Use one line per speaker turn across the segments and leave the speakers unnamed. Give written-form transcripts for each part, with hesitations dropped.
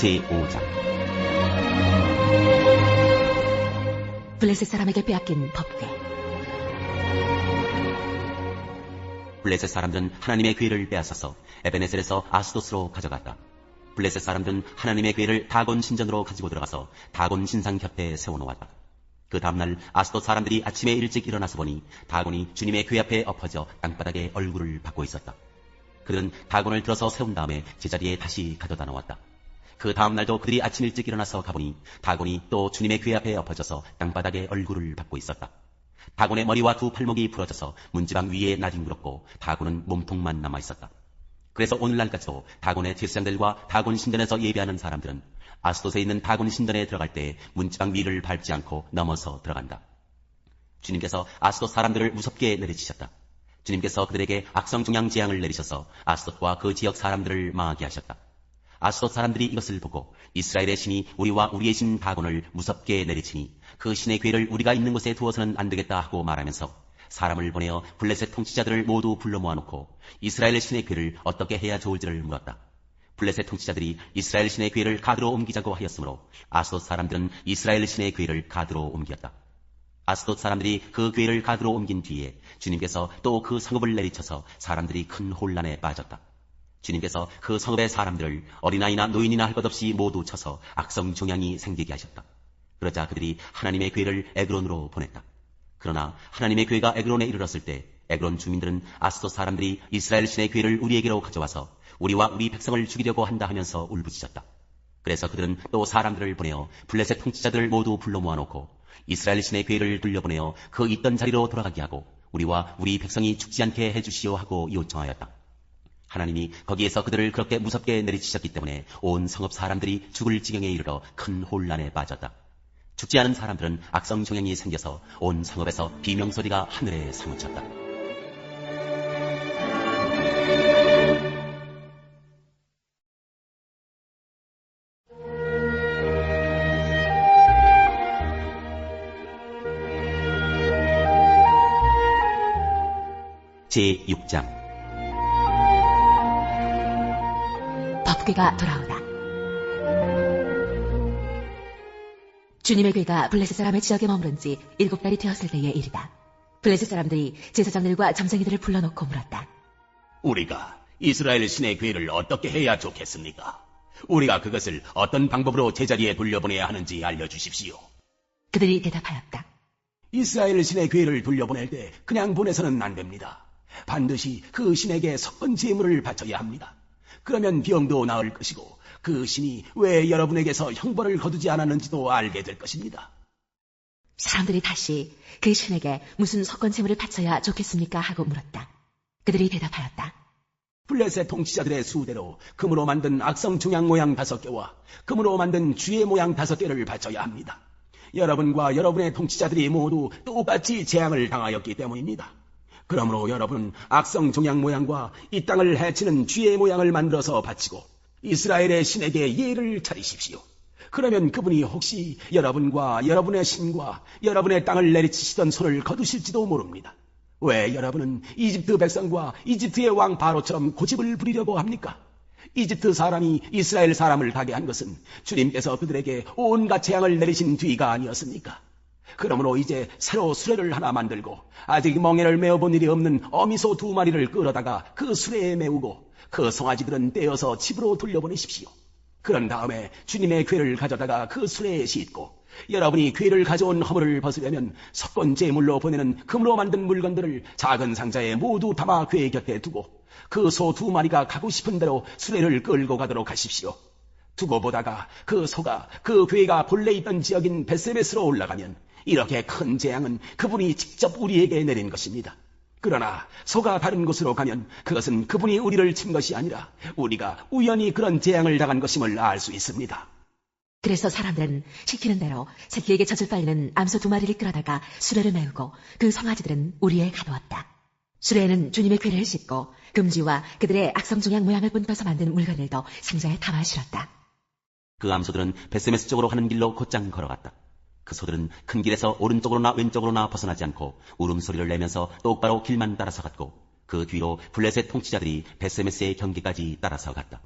제5장.
블레셋 사람에게 빼앗긴 법궤.
블레셋 사람들은 하나님의 궤를 빼앗아서 에베네셀에서 아스도스로 가져갔다. 블레셋 사람들은 하나님의 궤를 다곤 신전으로 가지고 들어가서 다곤 신상 곁에 세워놓았다. 그 다음날 아스돗 사람들이 아침에 일찍 일어나서 보니 다곤이 주님의 궤 앞에 엎어져 땅바닥에 얼굴을 받고 있었다. 그들은 다곤을 들어서 세운 다음에 제자리에 다시 가져다 놓았다. 그 다음날도 그들이 아침 일찍 일어나서 가보니 다곤이 또 주님의 궤 앞에 엎어져서 땅바닥에 얼굴을 받고 있었다. 다곤의 머리와 두 팔목이 부러져서 문지방 위에 나뒹굴었고 다곤은 몸통만 남아있었다. 그래서 오늘날까지도 다곤의 제사장들과 다곤 신전에서 예배하는 사람들은 아스돗에 있는 다곤 신전에 들어갈 때 문지방 위를 밟지 않고 넘어서 들어간다. 주님께서 아스돗 사람들을 무섭게 내리치셨다. 주님께서 그들에게 악성종양 재앙을 내리셔서 아스돗과 그 지역 사람들을 망하게 하셨다. 아스돗 사람들이 이것을 보고 이스라엘의 신이 우리와 우리의 신 다곤을 무섭게 내리치니 그 신의 궤를 우리가 있는 곳에 두어서는 안 되겠다 하고 말하면서 사람을 보내어 블레셋 통치자들을 모두 불러 모아놓고 이스라엘 신의 궤를 어떻게 해야 좋을지를 물었다. 블레셋 통치자들이 이스라엘 신의 궤를 가드로 옮기자고 하였으므로 아스돗 사람들은 이스라엘 신의 궤를 가드로 옮겼다. 아스돗 사람들이 그 궤를 가드로 옮긴 뒤에 주님께서 또 그 성읍을 내리쳐서 사람들이 큰 혼란에 빠졌다. 주님께서 그 성읍의 사람들을 어린아이나 노인이나 할 것 없이 모두 쳐서 악성 종양이 생기게 하셨다. 그러자 그들이 하나님의 궤를 에그론으로 보냈다. 그러나 하나님의 궤가 에그론에 이르렀을 때 에그론 주민들은 아스돗 사람들이 이스라엘 신의 궤를 우리에게로 가져와서 우리와 우리 백성을 죽이려고 한다 하면서 울부짖었다. 그래서 그들은 또 사람들을 보내어 블레셋 통치자들을 모두 불러 모아놓고 이스라엘 신의 궤를 돌려보내어 그 있던 자리로 돌아가게 하고 우리와 우리 백성이 죽지 않게 해주시오 하고 요청하였다. 하나님이 거기에서 그들을 그렇게 무섭게 내리치셨기 때문에 온 성읍 사람들이 죽을 지경에 이르러 큰 혼란에 빠졌다. 죽지 않은 사람들은 악성 종양이 생겨서 온 성읍에서 비명소리가 하늘에 사무쳤다. 제6장.
법궤가 돌아오다. 주님의 궤가 블레셋 사람의 지역에 머무른 지 7달이 되었을 때의 일이다. 블레셋 사람들이 제사장들과 점쟁이들을 불러놓고 물었다.
우리가 이스라엘 신의 궤를 어떻게 해야 좋겠습니까? 우리가 그것을 어떤 방법으로 제자리에 돌려보내야 하는지 알려주십시오.
그들이 대답하였다.
이스라엘 신의 궤를 돌려보낼 때 그냥 보내서는 안 됩니다. 반드시 그 신에게 섞은 제물을 바쳐야 합니다. 그러면 병도 나을 것이고 그 신이 왜 여러분에게서 형벌을 거두지 않았는지도 알게 될 것입니다.
사람들이 다시 그 신에게 무슨 섞은 제물을 바쳐야 좋겠습니까? 하고 물었다. 그들이 대답하였다.
블레셋 통치자들의 수대로 금으로 만든 악성 중양 모양 5개와 금으로 만든 쥐의 모양 5개를 바쳐야 합니다. 여러분과 여러분의 통치자들이 모두 똑같이 재앙을 당하였기 때문입니다. 그러므로 여러분은 악성 종양 모양과 이 땅을 해치는 쥐의 모양을 만들어서 바치고 이스라엘의 신에게 예를 차리십시오. 그러면 그분이 혹시 여러분과 여러분의 신과 여러분의 땅을 내리치시던 손을 거두실지도 모릅니다. 왜 여러분은 이집트 백성과 이집트의 왕 바로처럼 고집을 부리려고 합니까? 이집트 사람이 이스라엘 사람을 가게 한 것은 주님께서 그들에게 온갖 재앙을 내리신 뒤가 아니었습니까? 그러므로 이제 새로 수레를 하나 만들고 아직 멍에를 메어본 일이 없는 어미소 2마리를 끌어다가 그 수레에 메우고 그 송아지들은 떼어서 집으로 돌려보내십시오. 그런 다음에 주님의 궤를 가져다가 그 수레에 싣고 여러분이 궤를 가져온 허물을 벗으려면 석권 제물로 보내는 금으로 만든 물건들을 작은 상자에 모두 담아 궤 곁에 두고 그 소 2마리가 가고 싶은 대로 수레를 끌고 가도록 하십시오. 두고 보다가 그 소가 그 궤가 본래 있던 지역인 벳세메스로 올라가면 이렇게 큰 재앙은 그분이 직접 우리에게 내린 것입니다. 그러나 소가 다른 곳으로 가면 그것은 그분이 우리를 친 것이 아니라 우리가 우연히 그런 재앙을 당한 것임을 알 수 있습니다.
그래서 사람들은 시키는 대로 새끼에게 젖을 빨리는 암소 2마리를 끌어다가 수레를 메우고 그 송아지들은 우리에 가두었다. 수레에는 주님의 궤를 싣고 금지와 그들의 악성종양 모양을 본떠서 만든 물건들도 상자에 담아 실었다.
그 암소들은 벳세메스 쪽으로 하는 길로 곧장 걸어갔다. 그 소들은 큰 길에서 오른쪽으로나 왼쪽으로나 벗어나지 않고 울음소리를 내면서 똑바로 길만 따라서 갔고 그 뒤로 블레셋 통치자들이 벳세메스의 경계까지 따라서 갔다.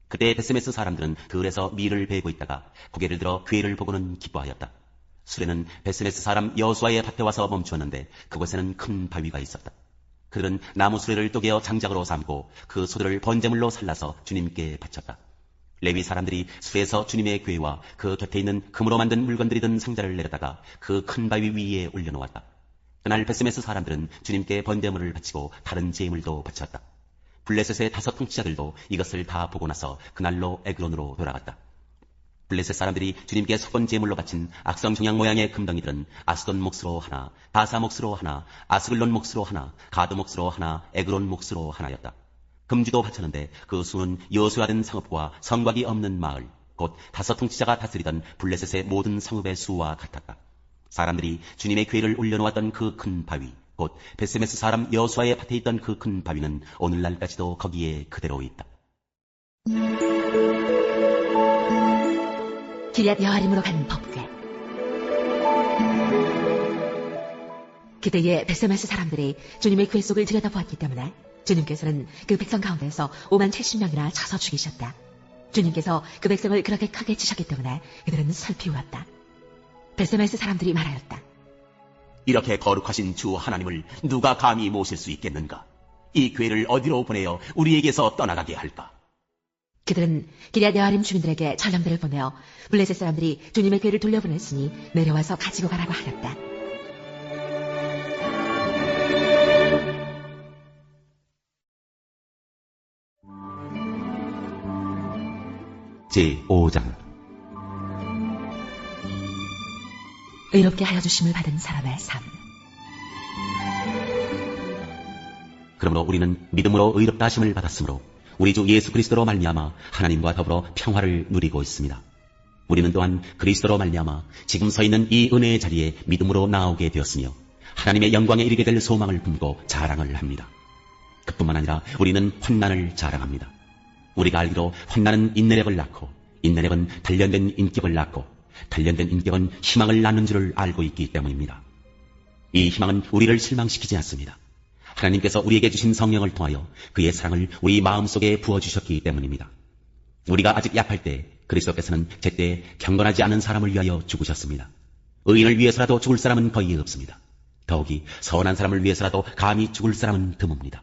그때 베세메스 사람들은 들에서 밀을 베고 있다가 고개를 들어 괴를 보고는 기뻐하였다. 수레는 베세메스 사람 여수아의 밭에 와서 멈추었는데 그곳에는 큰 바위가 있었다. 그들은 나무 수레를 쪼개어 장작으로 삼고 그 소들을 번제물로 살라서 주님께 바쳤다. 레위 사람들이 수레에서 주님의 궤와 그 곁에 있는 금으로 만든 물건들이 든 상자를 내려다가 그 큰 바위 위에 올려놓았다. 그날 베세메스 사람들은 주님께 번제물을 바치고 다른 제물도 바쳤다. 블레셋의 5 통치자들도 이것을 다 보고 나서 그날로 에그론으로 돌아갔다. 블레셋 사람들이 주님께 속건 제물로 바친 악성 종양 모양의 금덩이들은 아스돈 몫으로 하나, 다사 몫으로 하나, 아스글론 몫으로 하나, 가드 몫으로 하나, 에그론 몫으로 하나였다. 금주도 바쳤는데 그 수는 여수아된 성읍과 성곽이 없는 마을, 곧 5 통치자가 다스리던 블레셋의 모든 성읍의 수와 같았다. 사람들이 주님의 궤를 올려놓았던 그 큰 바위, 곧 베세메스 사람 여수아의 밭에 있던 그 큰 바위는 오늘날까지도 거기에 그대로 있다.
기럇 여아림으로 간 법궤. 그때의 베세메스 사람들이 주님의 궤 속을 들여다보았기 때문에 주님께서는 그 백성 가운데서 50,070명이나 쳐서 죽이셨다. 주님께서 그 백성을 그렇게 크게 치셨기 때문에 그들은 슬피 울었다. 베세메스 사람들이 말하였다.
이렇게 거룩하신 주 하나님을 누가 감히 모실 수 있겠는가? 이 궤를 어디로 보내어 우리에게서 떠나가게 할까?
그들은 기럇 여아림 주민들에게 전령들을 보내어 블레셋 사람들이 주님의 궤를 돌려보냈으니 내려와서 가지고 가라고 하였다.
제5장
의롭게 하여 주심을 받은 사람의 삶.
그러므로 우리는 믿음으로 의롭다 하심을 받았으므로 우리 주 예수 그리스도로 말미암아 하나님과 더불어 평화를 누리고 있습니다. 우리는 또한 그리스도로 말미암아 지금 서 있는 이 은혜의 자리에 믿음으로 나오게 되었으며 하나님의 영광에 이르게 될 소망을 품고 자랑을 합니다. 그뿐만 아니라 우리는 환난을 자랑합니다. 우리가 알기로 환난은 인내력을 낳고 인내력은 단련된 인격을 낳고 단련된 인격은 희망을 낳는 줄을 알고 있기 때문입니다. 이 희망은 우리를 실망시키지 않습니다. 하나님께서 우리에게 주신 성령을 통하여 그의 사랑을 우리 마음속에 부어주셨기 때문입니다. 우리가 아직 약할 때 그리스도께서는 제때 경건하지 않은 사람을 위하여 죽으셨습니다. 의인을 위해서라도 죽을 사람은 거의 없습니다. 더욱이 선한 사람을 위해서라도 감히 죽을 사람은 드뭅니다.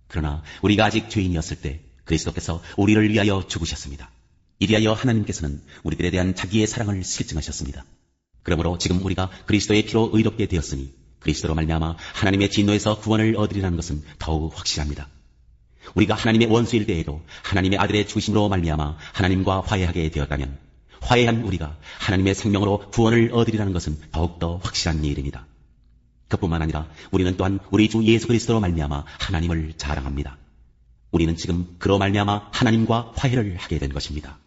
그러나 우리가 아직 죄인이었을 때 그리스도께서 우리를 위하여 죽으셨습니다. 이리하여 하나님께서는 우리들에 대한 자기의 사랑을 실증하셨습니다. 그러므로 지금 우리가 그리스도의 피로 의롭게 되었으니 그리스도로 말미암아 하나님의 진노에서 구원을 얻으리라는 것은 더욱 확실합니다. 우리가 하나님의 원수일 때에도 하나님의 아들의 죽으심으로 말미암아 하나님과 화해하게 되었다면 화해한 우리가 하나님의 생명으로 구원을 얻으리라는 것은 더욱더 확실한 일입니다. 그뿐만 아니라 우리는 또한 우리 주 예수 그리스도로 말미암아 하나님을 자랑합니다. 우리는 지금 그로 말미암아 하나님과 화해를 하게 된 것입니다.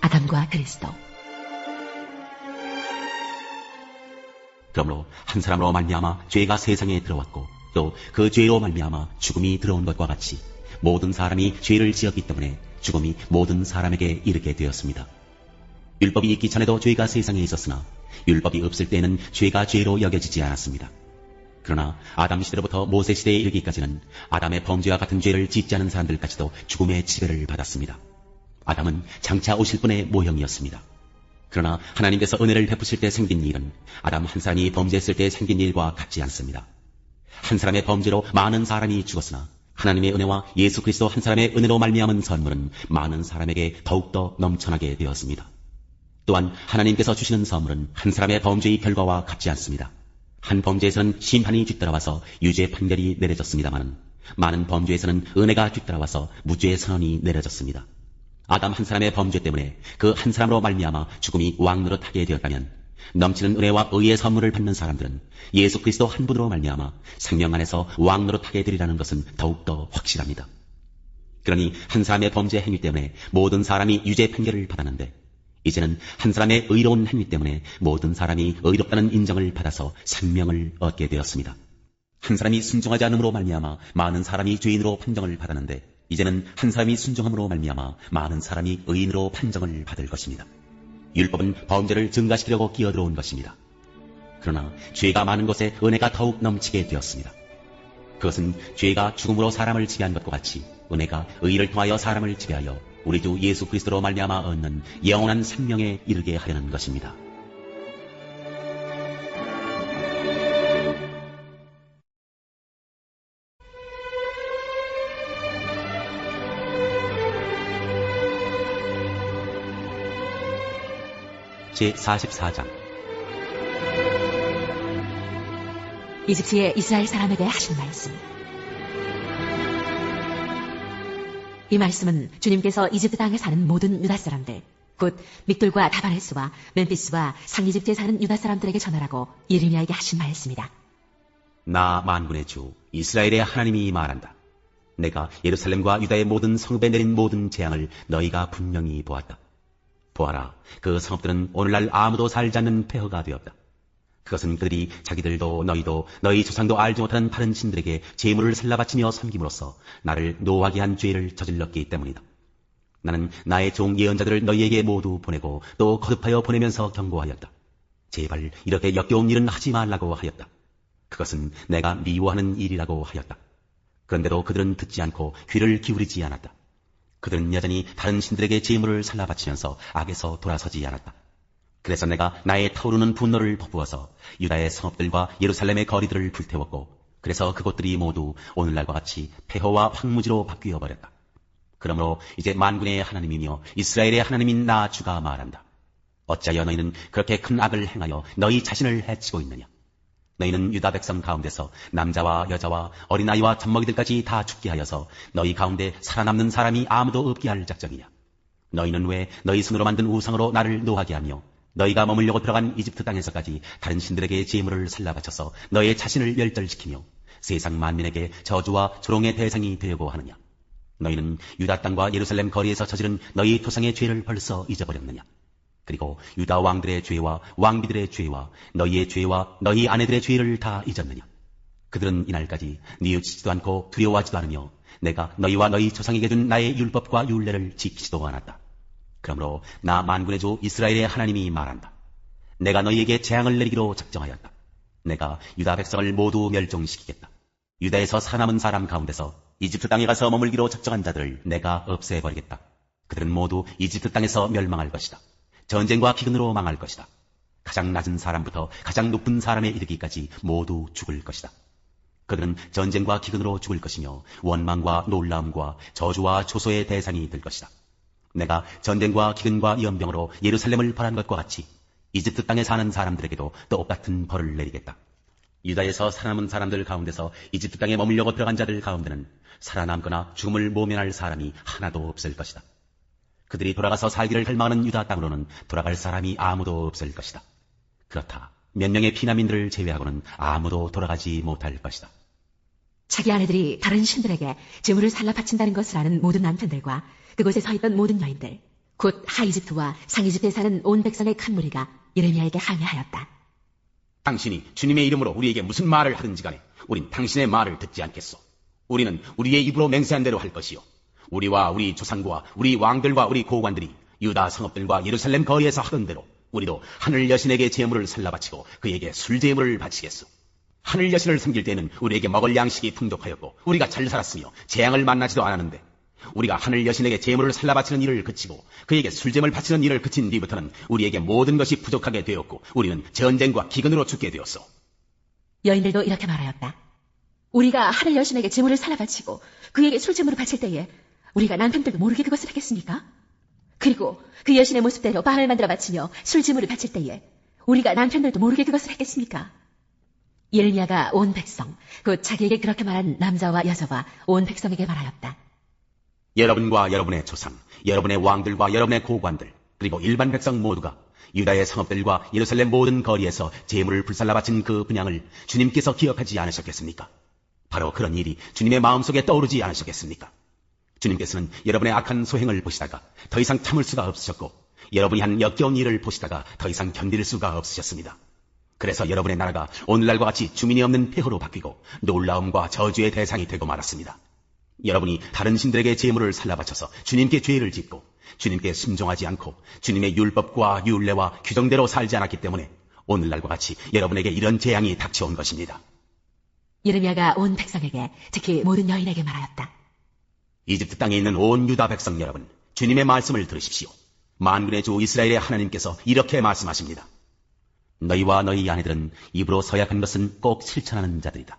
아담과 그리스도.
그러므로 한 사람으로 말미암아 죄가 세상에 들어왔고 또 그 죄로 말미암아 죽음이 들어온 것과 같이 모든 사람이 죄를 지었기 때문에 죽음이 모든 사람에게 이르게 되었습니다. 율법이 있기 전에도 죄가 세상에 있었으나 율법이 없을 때에는 죄가 죄로 여겨지지 않았습니다. 그러나 아담 시대로부터 모세 시대에 이르기까지는 아담의 범죄와 같은 죄를 짓지 않은 사람들까지도 죽음의 지배를 받았습니다. 아담은 장차 오실 분의 모형이었습니다. 그러나 하나님께서 은혜를 베푸실 때 생긴 일은 아담 한 사람이 범죄했을 때 생긴 일과 같지 않습니다. 한 사람의 범죄로 많은 사람이 죽었으나 하나님의 은혜와 예수 그리스도 한 사람의 은혜로 말미암은 선물은 많은 사람에게 더욱더 넘쳐나게 되었습니다. 또한 하나님께서 주시는 선물은 한 사람의 범죄의 결과와 같지 않습니다. 한 범죄에서는 심판이 뒤따라와서 유죄 판결이 내려졌습니다만 많은 범죄에서는 은혜가 뒤따라와서 무죄의 선언이 내려졌습니다. 아담 한 사람의 범죄 때문에 그 한 사람으로 말미암아 죽음이 왕노릇하게 되었다면 넘치는 은혜와 의의 선물을 받는 사람들은 예수 그리스도 한 분으로 말미암아 생명 안에서 왕노릇하게 되리라는 것은 더욱더 확실합니다. 그러니 한 사람의 범죄 행위 때문에 모든 사람이 유죄 판결을 받았는데 이제는 한 사람의 의로운 행위 때문에 모든 사람이 의롭다는 인정을 받아서 생명을 얻게 되었습니다. 한 사람이 순종하지 않음으로 말미암아 많은 사람이 죄인으로 판정을 받았는데 이제는 한 사람이 순종함으로 말미암아 많은 사람이 의인으로 판정을 받을 것입니다. 율법은 범죄를 증가시키려고 끼어들어온 것입니다. 그러나 죄가 많은 곳에 은혜가 더욱 넘치게 되었습니다. 그것은 죄가 죽음으로 사람을 지배한 것과 같이 은혜가 의를 통하여 사람을 지배하여 우리 주 예수 그리스도로 말미암아 얻는 영원한 생명에 이르게 하려는 것입니다. 제44장
이집트의 이스라엘 사람에게 하신 말씀. 이 말씀은 주님께서 이집트 땅에 사는 모든 유다 사람들, 곧 믹돌과 다바네스와 멤피스와 상이집트에 사는 유다 사람들에게 전하라고 예레미야에게 하신 말씀이다.
나 만군의 주 이스라엘의 하나님이 말한다. 내가 예루살렘과 유다의 모든 성읍에 내린 모든 재앙을 너희가 분명히 보았다. 보아라, 그 성읍들은 오늘날 아무도 살지 않는 폐허가 되었다. 그것은 그들이 자기들도 너희도 너희 조상도 알지 못하는 다른 신들에게 제물을 살라바치며 섬김으로써 나를 노하게 한 죄를 저질렀기 때문이다. 나는 나의 종 예언자들을 너희에게 모두 보내고 또 거듭하여 보내면서 경고하였다. 제발 이렇게 역겨운 일은 하지 말라고 하였다. 그것은 내가 미워하는 일이라고 하였다. 그런데도 그들은 듣지 않고 귀를 기울이지 않았다. 그들은 여전히 다른 신들에게 제물을 살라바치면서 악에서 돌아서지 않았다. 그래서 내가 나의 타오르는 분노를 퍼부어서 유다의 성읍들과 예루살렘의 거리들을 불태웠고, 그래서 그곳들이 모두 오늘날과 같이 폐허와 황무지로 바뀌어 버렸다. 그러므로 이제 만군의 하나님이며 이스라엘의 하나님인 나 주가 말한다. 어찌하여 너희는 그렇게 큰 악을 행하여 너희 자신을 해치고 있느냐? 너희는 유다 백성 가운데서 남자와 여자와 어린아이와 젖먹이들까지 다 죽게 하여서 너희 가운데 살아남는 사람이 아무도 없게 할 작정이냐? 너희는 왜 너희 손으로 만든 우상으로 나를 노하게 하며 너희가 머물려고 들어간 이집트 땅에서까지 다른 신들에게 제물을 살라바쳐서 너의 자신을 멸절시키며 세상 만민에게 저주와 조롱의 대상이 되려고 하느냐? 너희는 유다 땅과 예루살렘 거리에서 저지른 너희 조상의 죄를 벌써 잊어버렸느냐? 그리고 유다 왕들의 죄와 왕비들의 죄와 너희의 죄와 너희 아내들의 죄를 다 잊었느냐? 그들은 이날까지 뉘우치지도 않고 두려워하지도 않으며 내가 너희와 너희 조상에게 준 나의 율법과 율례를 지키지도 않았다. 그러므로 나 만군의 주 이스라엘의 하나님이 말한다. 내가 너희에게 재앙을 내리기로 작정하였다. 내가 유다 백성을 모두 멸종시키겠다. 유다에서 살아남은 사람 가운데서 이집트 땅에 가서 머물기로 작정한 자들을 내가 없애버리겠다. 그들은 모두 이집트 땅에서 멸망할 것이다. 전쟁과 기근으로 망할 것이다. 가장 낮은 사람부터 가장 높은 사람에 이르기까지 모두 죽을 것이다. 그들은 전쟁과 기근으로 죽을 것이며 원망과 놀라움과 저주와 조소의 대상이 될 것이다. 내가 전쟁과 기근과 연병으로 예루살렘을 벌한 것과 같이 이집트 땅에 사는 사람들에게도 똑같은 벌을 내리겠다. 유다에서 살아남은 사람들 가운데서 이집트 땅에 머물려고 들어간 자들 가운데는 살아남거나 죽음을 모면할 사람이 하나도 없을 것이다. 그들이 돌아가서 살기를 갈망하는 유다 땅으로는 돌아갈 사람이 아무도 없을 것이다. 그렇다. 몇 명의 피난민들을 제외하고는 아무도 돌아가지 못할 것이다.
자기 아내들이 다른 신들에게 제물을 살라 바친다는 것을 아는 모든 남편들과 그곳에 서 있던 모든 여인들, 곧 하이집트와 상이집트에 사는 온 백성의 큰 무리가 예레미야에게 항의하였다.
당신이 주님의 이름으로 우리에게 무슨 말을 하든지 간에 우린 당신의 말을 듣지 않겠소. 우리는 우리의 입으로 맹세한 대로 할 것이요. 우리와 우리 조상과 우리 왕들과 우리 고관들이 유다 성읍들과 예루살렘 거리에서 하던 대로 우리도 하늘 여신에게 제물을 살라바치고 그에게 술제물을 바치겠소. 하늘 여신을 섬길 때는 우리에게 먹을 양식이 풍족하였고 우리가 잘 살았으며 재앙을 만나지도 않았는데, 우리가 하늘 여신에게 제물을 살라바치는 일을 그치고 그에게 술제물 바치는 일을 그친 뒤부터는 우리에게 모든 것이 부족하게 되었고 우리는 전쟁과 기근으로 죽게 되었소.
여인들도 이렇게 말하였다. 우리가 하늘 여신에게 제물을 살라바치고 그에게 술제물을 바칠 때에 우리가 남편들도 모르게 그것을 했겠습니까? 그리고 그 여신의 모습대로 빵을 만들어 바치며 술제물을 바칠 때에 우리가 남편들도 모르게 그것을 했겠습니까? 예레미야가 온 백성, 곧 자기에게 그렇게 말한 남자와 여자와 온 백성에게 말하였다.
여러분과 여러분의 조상, 여러분의 왕들과 여러분의 고관들, 그리고 일반 백성 모두가 유다의 성읍들과 예루살렘 모든 거리에서 제물을 불살라 바친 그 분향을 주님께서 기억하지 않으셨겠습니까? 바로 그런 일이 주님의 마음속에 떠오르지 않으셨겠습니까? 주님께서는 여러분의 악한 소행을 보시다가 더 이상 참을 수가 없으셨고, 여러분이 한 역겨운 일을 보시다가 더 이상 견딜 수가 없으셨습니다. 그래서 여러분의 나라가 오늘날과 같이 주민이 없는 폐허로 바뀌고 놀라움과 저주의 대상이 되고 말았습니다. 여러분이 다른 신들에게 제물을 살라바쳐서 주님께 죄를 짓고 주님께 순종하지 않고 주님의 율법과 율례와 규정대로 살지 않았기 때문에 오늘날과 같이 여러분에게 이런 재앙이 닥쳐온 것입니다.
예레미야가 온 백성에게, 특히 모든 여인에게 말하였다.
이집트 땅에 있는 온 유다 백성 여러분, 주님의 말씀을 들으십시오. 만군의 주 이스라엘의 하나님께서 이렇게 말씀하십니다. 너희와 너희 아내들은 입으로 서약한 것은 꼭 실천하는 자들이다.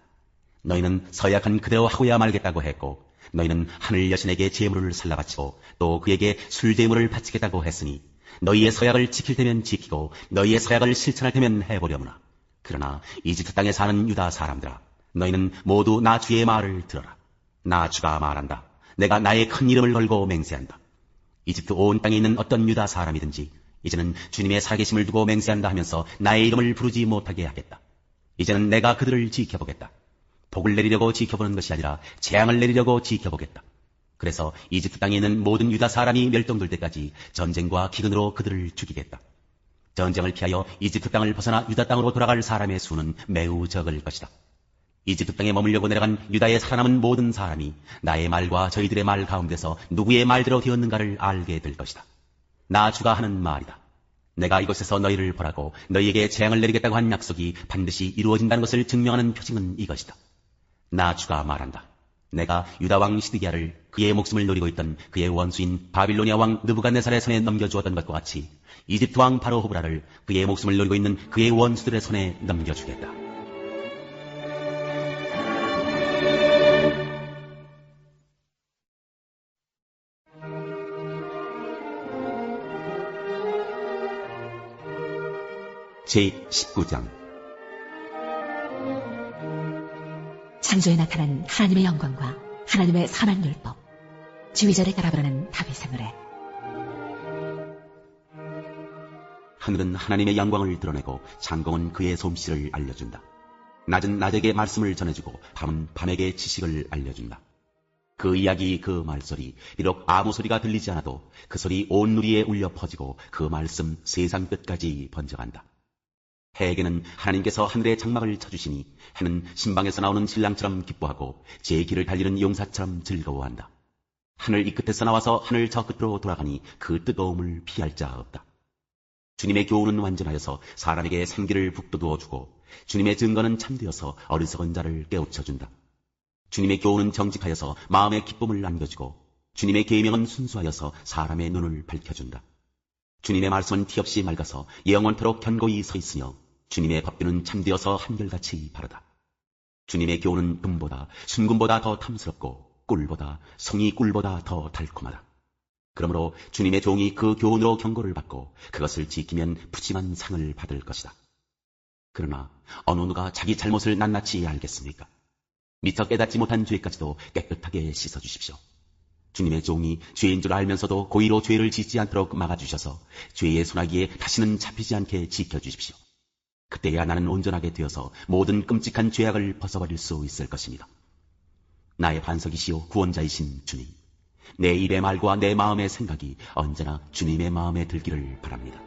너희는 서약한 그대로 하고야 말겠다고 했고, 너희는 하늘 여신에게 제물을 살라바치고 또 그에게 술제물을 바치겠다고 했으니 너희의 서약을 지킬 때면 지키고 너희의 서약을 실천할 때면 해보려무나. 그러나 이집트 땅에 사는 유다 사람들아, 너희는 모두 나 주의 말을 들어라. 나 주가 말한다. 내가 나의 큰 이름을 걸고 맹세한다. 이집트 온 땅에 있는 어떤 유다 사람이든지 이제는 주님의 살아계심을 두고 맹세한다 하면서 나의 이름을 부르지 못하게 하겠다. 이제는 내가 그들을 지켜보겠다. 복을 내리려고 지켜보는 것이 아니라 재앙을 내리려고 지켜보겠다. 그래서 이집트 땅에 있는 모든 유다 사람이 멸종될 때까지 전쟁과 기근으로 그들을 죽이겠다. 전쟁을 피하여 이집트 땅을 벗어나 유다 땅으로 돌아갈 사람의 수는 매우 적을 것이다. 이집트 땅에 머물려고 내려간 유다에 살아남은 모든 사람이 나의 말과 저희들의 말 가운데서 누구의 말대로 되었는가를 알게 될 것이다. 나 주가 하는 말이다. 내가 이곳에서 너희를 벌하고 너희에게 재앙을 내리겠다고 한 약속이 반드시 이루어진다는 것을 증명하는 표징은 이것이다. 나 주가 말한다. 내가 유다 왕 시드기야를 그의 목숨을 노리고 있던 그의 원수인 바빌로니아 왕 느부갓네살의 손에 넘겨주었던 것과 같이 이집트 왕 바로 호브라를 그의 목숨을 노리고 있는 그의 원수들의 손에 넘겨주겠다. 제19장.
창조에 나타난 하나님의 영광과 하나님의 선한 율법, 지휘자를 따라 부르는 다윗의 노래.
하늘은 하나님의 영광을 드러내고 창공은 그의 솜씨를 알려준다. 낮은 낮에게 말씀을 전해주고 밤은 밤에게 지식을 알려준다. 그 이야기, 그 말소리, 비록 아무 소리가 들리지 않아도 그 소리 온 누리에 울려 퍼지고 그 말씀 세상 끝까지 번져간다. 해에게는 하나님께서 하늘의 장막을 쳐주시니 해는 신방에서 나오는 신랑처럼 기뻐하고 제 길을 달리는 용사처럼 즐거워한다. 하늘 이 끝에서 나와서 하늘 저 끝으로 돌아가니 그 뜨거움을 피할 자 없다. 주님의 교훈은 완전하여서 사람에게 생기를 북돋워 주고 주님의 증거는 참되어서 어리석은 자를 깨우쳐준다. 주님의 교훈은 정직하여서 마음의 기쁨을 안겨주고 주님의 계명은 순수하여서 사람의 눈을 밝혀준다. 주님의 말씀은 티없이 맑아서 영원토록 견고히 서 있으며 주님의 법규는 참되어서 한결같이 바르다. 주님의 교훈은 금보다 순금보다 더 탐스럽고 꿀보다 송이 꿀보다 더 달콤하다. 그러므로 주님의 종이 그 교훈으로 경고를 받고 그것을 지키면 푸짐한 상을 받을 것이다. 그러나 어느 누가 자기 잘못을 낱낱이 알겠습니까? 미처 깨닫지 못한 죄까지도 깨끗하게 씻어주십시오. 주님의 종이 죄인 줄 알면서도 고의로 죄를 짓지 않도록 막아주셔서 죄의 소나기에 다시는 잡히지 않게 지켜주십시오. 그때야 나는 온전하게 되어서 모든 끔찍한 죄악을 벗어버릴 수 있을 것입니다. 나의 반석이시오 구원자이신 주님, 내 입의 말과 내 마음의 생각이 언제나 주님의 마음에 들기를 바랍니다.